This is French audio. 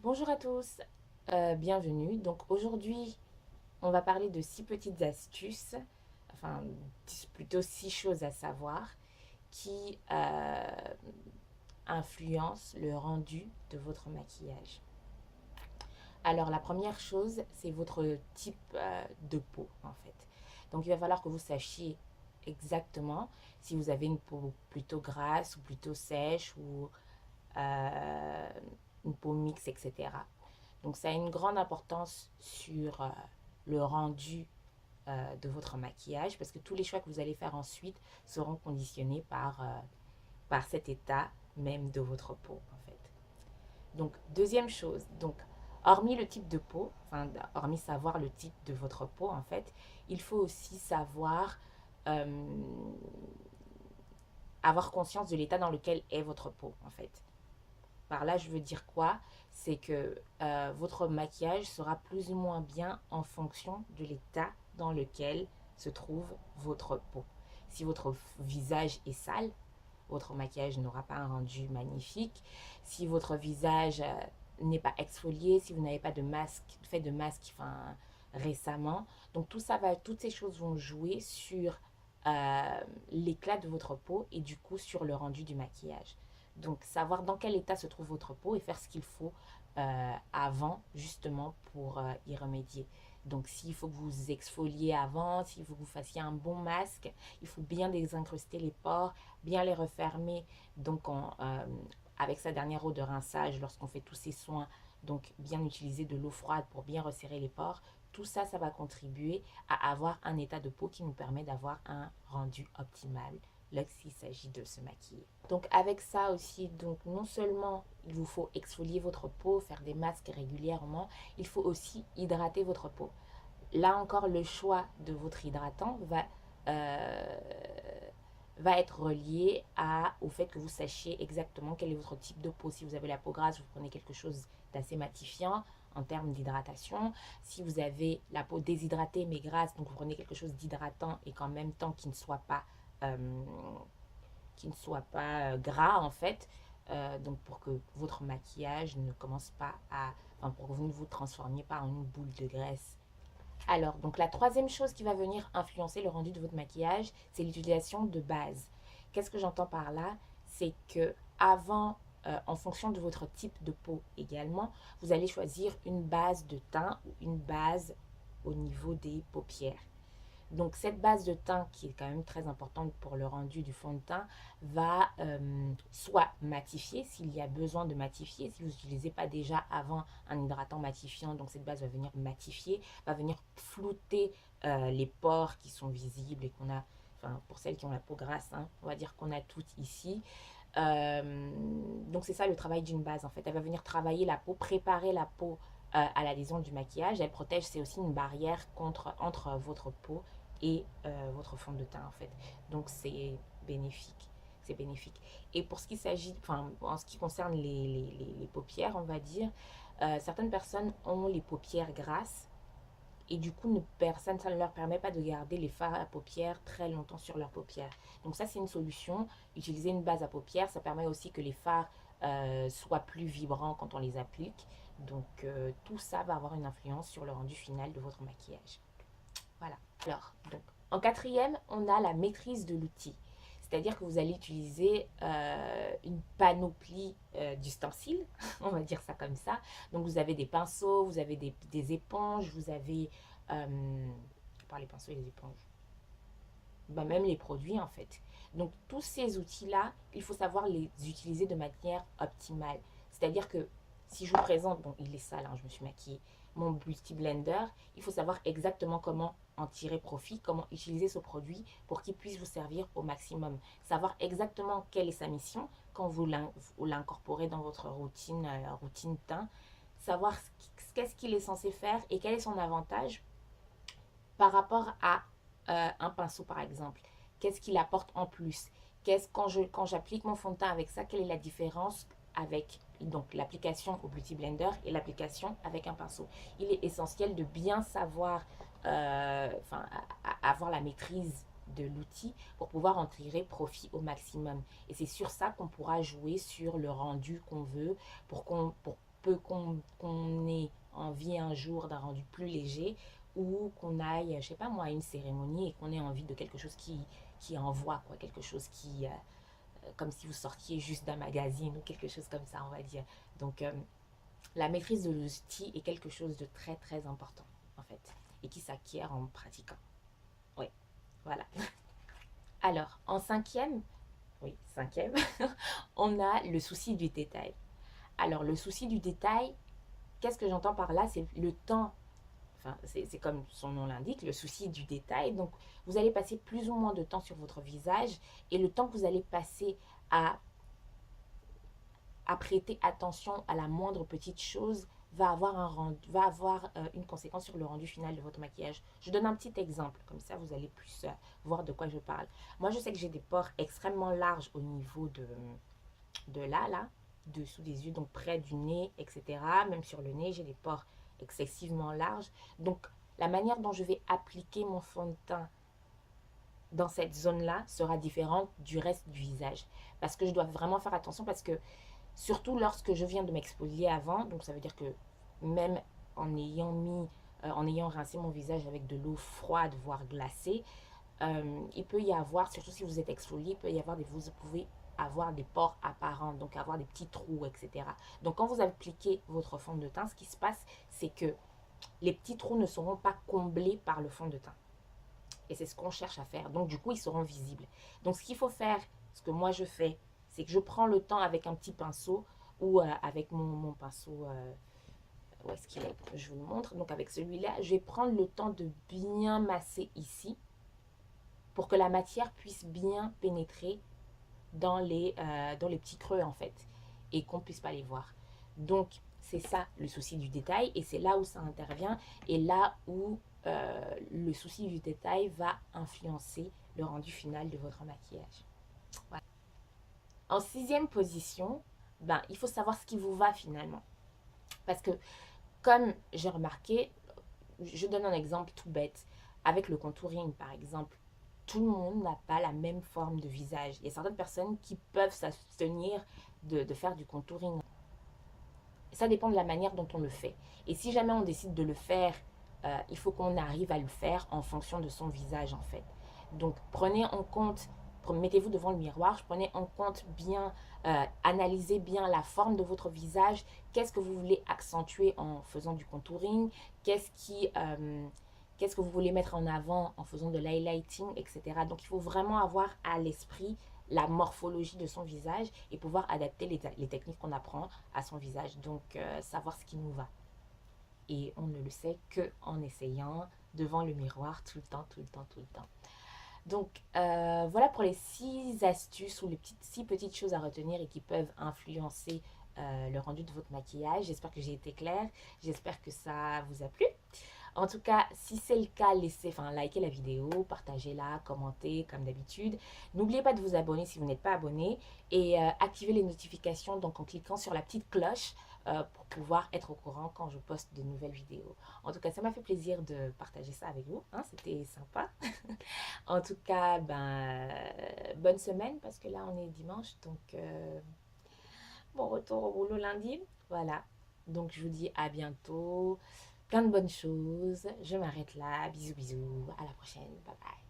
Bonjour à tous, bienvenue. Donc aujourd'hui, on va parler de 6 petites astuces, enfin plutôt 6 choses à savoir qui influencent le rendu de votre maquillage. Alors la première chose, c'est votre type de peau en fait. Donc il va falloir que vous sachiez exactement si vous avez une peau plutôt grasse ou plutôt sèche ou euh, une peau mixte, etc. Donc ça a une grande importance sur le rendu de votre maquillage parce que tous les choix que vous allez faire ensuite seront conditionnés par cet état même de votre peau en fait. Donc deuxième chose, donc hormis le type de peau, enfin hormis savoir le type de votre peau en fait, il faut aussi savoir euh, avoir conscience de l'état dans lequel est votre peau en fait. Par là, je veux dire quoi? C'est que votre maquillage sera plus ou moins bien en fonction de l'état dans lequel se trouve votre peau. Si votre visage est sale, votre maquillage n'aura pas un rendu magnifique. Si votre visage n'est pas exfolié, si vous n'avez pas de masque, fait de masque récemment, donc toutes ces choses vont jouer sur l'éclat de votre peau et du coup sur le rendu du maquillage. Donc savoir dans quel état se trouve votre peau et faire ce qu'il faut avant justement pour y remédier. Donc s'il faut que vous exfoliez avant, s'il faut que vous fassiez un bon masque, il faut bien désincruster les pores, bien les refermer. Donc avec sa dernière eau de rinçage lorsqu'on fait tous ces soins, donc bien utiliser de l'eau froide pour bien resserrer les pores. Tout ça, ça va contribuer à avoir un état de peau qui nous permet d'avoir un rendu optimal lorsqu'il s'agit de se maquiller. Donc avec ça aussi, donc non seulement il vous faut exfolier votre peau, faire des masques régulièrement, il faut aussi hydrater votre peau. Là encore, le choix de votre hydratant euh, va être relié au fait que vous sachiez exactement quel est votre type de peau. Si vous avez la peau grasse, vous prenez quelque chose d'assez matifiant en termes d'hydratation. Si vous avez la peau déshydratée mais grasse, donc vous prenez quelque chose d'hydratant et qu'en même temps euh, qui ne soit pas gras en fait. Donc pour que votre maquillage ne commence pas enfin pour que vous ne vous transformiez pas en une boule de graisse. Alors, donc la troisième chose qui va venir influencer le rendu de votre maquillage, c'est l'utilisation de base. Qu'est-ce que j'entends par là? C'est que avant, en fonction de votre type de peau également, vous allez choisir une base de teint ou une base au niveau des paupières. Donc cette base de teint qui est quand même très importante pour le rendu du fond de teint va soit matifier s'il y a besoin de matifier. Si vous n'utilisez pas déjà avant un hydratant matifiant, donc cette base va venir matifier, va venir flouter les pores qui sont visibles et qu'on a, enfin pour celles qui ont la peau grasse, hein, on va dire qu'on a toutes ici. Donc c'est ça le travail d'une base en fait. Elle va venir travailler la peau, préparer la peau à l'adhésion du maquillage. Elle protège, c'est aussi une barrière entre votre peau et votre fond de teint en fait. Donc c'est bénéfique. C'est bénéfique. Et pour ce qui s'agit, enfin, en ce qui concerne les paupières, on va dire, certaines personnes ont les paupières grasses et du coup, ça ne leur permet pas de garder les fards à paupières très longtemps sur leurs paupières. Donc ça, c'est une solution. Utiliser une base à paupières, ça permet aussi que les fards soient plus vibrants quand on les applique. Donc tout ça va avoir une influence sur le rendu final de votre maquillage. Voilà. Alors, donc, en quatrième, on a la maîtrise de l'outil. C'est-à-dire que vous allez utiliser une panoplie d'ustensiles, on va dire ça comme ça. Donc vous avez des pinceaux, vous avez des éponges, vous avez, par les pinceaux et les éponges, bah, même les produits en fait. Donc tous ces outils-là, il faut savoir les utiliser de manière optimale. C'est-à-dire que si je vous présente, bon il est sale, hein, je me suis maquillée, mon Beauty Blender, il faut savoir exactement comment en tirer profit, comment utiliser ce produit pour qu'il puisse vous servir au maximum. Savoir exactement quelle est sa mission quand vous l'incorporez dans votre routine teint. Savoir qu'est-ce qu'il est censé faire et quel est son avantage par rapport à un pinceau par exemple. Qu'est-ce qu'il apporte en plus? Quand j'applique mon fond de teint avec ça, quelle est la différence avec donc l'application au Beauty Blender et l'application avec un pinceau? Il est essentiel de bien savoir, avoir la maîtrise de l'outil pour pouvoir en tirer profit au maximum. Et c'est sur ça qu'on pourra jouer sur le rendu qu'on veut pour peut qu'on ait envie un jour d'un rendu plus léger ou qu'on aille, je sais pas moi, à une cérémonie et qu'on ait envie de quelque chose qui envoie, quoi, quelque chose qui, comme si vous sortiez juste d'un magazine ou quelque chose comme ça, on va dire. Donc, la maîtrise de l'outil est quelque chose de très très important, en fait, et qui s'acquiert en pratiquant. Oui, voilà. Alors, en cinquième, oui, cinquième, on a le souci du détail. Alors, le souci du détail, qu'est-ce que j'entends par là? C'est le temps, enfin, c'est comme son nom l'indique, le souci du détail. Donc, vous allez passer plus ou moins de temps sur votre visage et le temps que vous allez passer à prêter attention à la moindre petite chose va avoir une conséquence sur le rendu final de votre maquillage. Je donne un petit exemple, comme ça vous allez plus voir de quoi je parle. Moi, je sais que j'ai des pores extrêmement larges au niveau là, dessous des yeux, donc près du nez, etc. Même sur le nez, j'ai des pores excessivement larges. Donc, la manière dont je vais appliquer mon fond de teint dans cette zone-là sera différente du reste du visage. Parce que je dois vraiment faire attention parce que surtout lorsque je viens de m'exfolier avant, donc ça veut dire que même en ayant rincé mon visage avec de l'eau froide, voire glacée, il peut y avoir, surtout si vous êtes exfolié, il peut y avoir vous pouvez avoir des pores apparents, donc avoir des petits trous, etc. Donc quand vous appliquez votre fond de teint, ce qui se passe, c'est que les petits trous ne seront pas comblés par le fond de teint. Et c'est ce qu'on cherche à faire. Donc du coup, ils seront visibles. Donc ce qu'il faut faire, ce que moi je fais, c'est que je prends le temps avec un petit pinceau ou avec mon pinceau, où est-ce qu'il est? Je vous le montre. Donc avec celui-là, je vais prendre le temps de bien masser ici pour que la matière puisse bien pénétrer dans les petits creux en fait et qu'on ne puisse pas les voir. Donc c'est ça le souci du détail et c'est là où ça intervient et là où le souci du détail va influencer le rendu final de votre maquillage. Voilà. En sixième position, ben, il faut savoir ce qui vous va finalement. Parce que comme j'ai remarqué, je donne un exemple tout bête. Avec le contouring par exemple, tout le monde n'a pas la même forme de visage. Il y a certaines personnes qui peuvent s'abstenir de faire du contouring. Ça dépend de la manière dont on le fait. Et si jamais on décide de le faire, il faut qu'on arrive à le faire en fonction de son visage en fait. Donc prenez en compte, mettez-vous devant le miroir, prenez en compte bien, analysez bien la forme de votre visage, qu'est-ce que vous voulez accentuer en faisant du contouring, qu'est-ce que vous voulez mettre en avant en faisant de l'highlighting, etc. Donc il faut vraiment avoir à l'esprit la morphologie de son visage et pouvoir adapter les techniques qu'on apprend à son visage. Donc savoir ce qui nous va. Et on ne le sait que en essayant devant le miroir tout le temps, tout le temps, tout le temps. Donc voilà pour les 6 astuces ou les 6 petites choses à retenir et qui peuvent influencer le rendu de votre maquillage. J'espère que j'ai été claire, j'espère que ça vous a plu. En tout cas, si c'est le cas, likez la vidéo, partagez-la, commentez comme d'habitude. N'oubliez pas de vous abonner si vous n'êtes pas abonné et activez les notifications donc en cliquant sur la petite cloche pour pouvoir être au courant quand je poste de nouvelles vidéos. En tout cas, ça m'a fait plaisir de partager ça avec vous, hein, c'était sympa. En tout cas, bonne semaine parce que là on est dimanche, donc bon retour au boulot lundi. Voilà, donc je vous dis à bientôt, plein de bonnes choses. Je m'arrête là, bisous bisous, à la prochaine, bye bye.